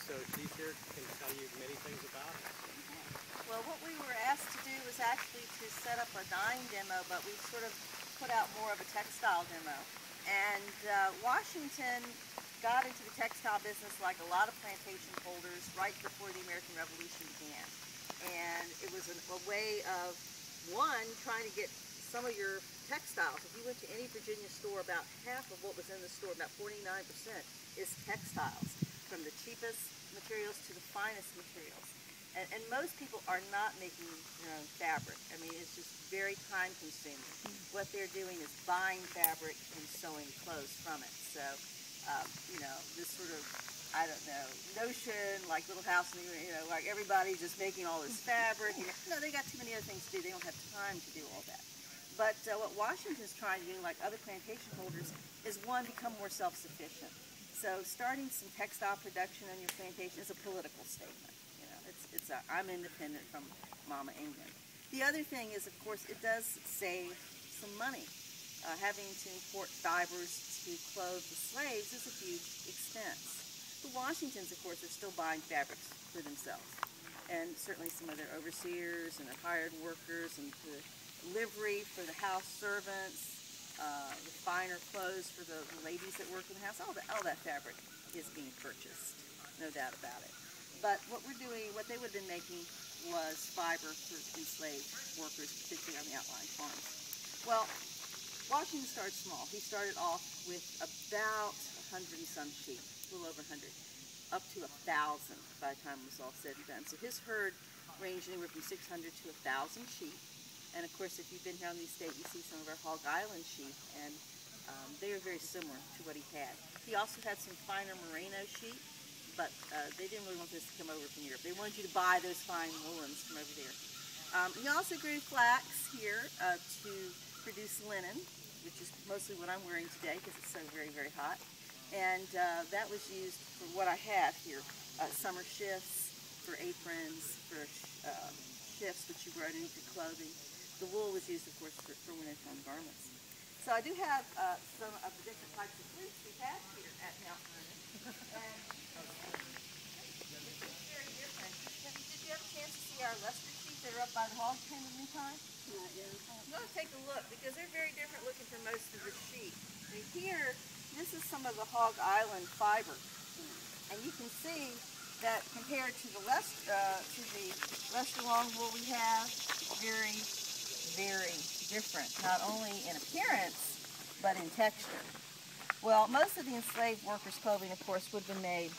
so these here can tell you many things about it. Well, what we were asked to do was actually to set up a dyeing demo, but we sort of put out more of a textile demo. And Washington got into the textile business like a lot of plantation holders right before the American Revolution began. And it was a way of, one, trying to get some of your textiles. If you went to any Virginia store, about half of what was in the store, about 49%, is textiles, from the cheapest materials to the finest materials. And most people are not making their own fabric. I mean, it's just very time consuming. What they're doing is buying fabric and sewing clothes from it. So, you know, this sort of, I don't know, notion, like Little House, like everybody's just making all this fabric. No, they got too many other things to do. They don't have time to do all that. But what Washington's trying to do, like other plantation holders, is one, become more self-sufficient. So starting some textile production on your plantation is a political statement. It's I'm independent from Mama England. The other thing is, of course, it does save some money. Having to import fibers to clothe the slaves is a huge expense. The Washingtons, of course, are still buying fabrics for themselves, and certainly some of their overseers and their hired workers, and the livery for the house servants, the finer clothes for the ladies that work in the house. All that fabric is being purchased, no doubt about it. But what we're doing, what they would have been making was fiber for enslaved workers, particularly on the outlying farms. Well, Washington started small. He started off with about 100 and some sheep, a little over 100, up to 1,000 by the time it was all said and done. So his herd ranged anywhere from 600 to 1,000 sheep. And of course, if you've been here on the estate, you see some of our Hog Island sheep, and they are very similar to what he had. He also had some finer merino sheep, but they didn't really want this to come over from Europe. They wanted you to buy those fine woolens from over there. He also grew flax here to produce linen, which is mostly what I'm wearing today because it's so very, very hot. And that was used for what I have here, summer shifts, for aprons, for shifts which you wrote into clothing. The wool was used, of course, for wintertime garments. So I do have some of the different types of fleece we have here at Mount Vernon. And very different. Did you have a chance to see our Leicester sheep that are up by the hog pen in the meantime? You want to take a look because they're very different looking from most of the sheep. And here, this is some of the Hog Island fiber, and you can see that compared to the Leicester long wool we have, very, very different, not only in appearance but in texture. Well, most of the enslaved workers' clothing, of course, would have been made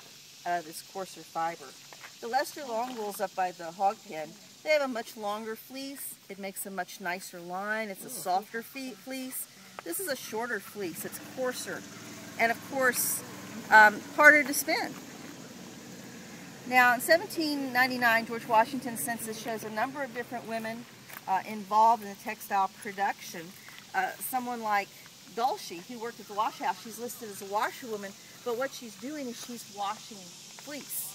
out of this coarser fiber. The Leicester long wools up by the hog pen, they have a much longer fleece. It makes a much nicer line. It's a softer fleece. This is a shorter fleece. It's coarser, and of course, harder to spin. Now, in 1799, George Washington's census shows a number of different women involved in the textile production. Someone like Dulcie, who worked at the wash house, she's listed as a washerwoman, but what she's doing is she's washing fleece.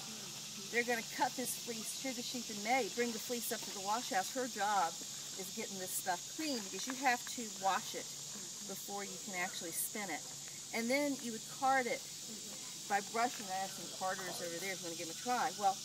They're going to cut this fleece, shear the sheep in May, bring the fleece up to the wash house. Her job is getting this stuff clean because you have to wash it before you can actually spin it. And then you would card it by brushing. I have some carders over there if you want to give them a try. Well,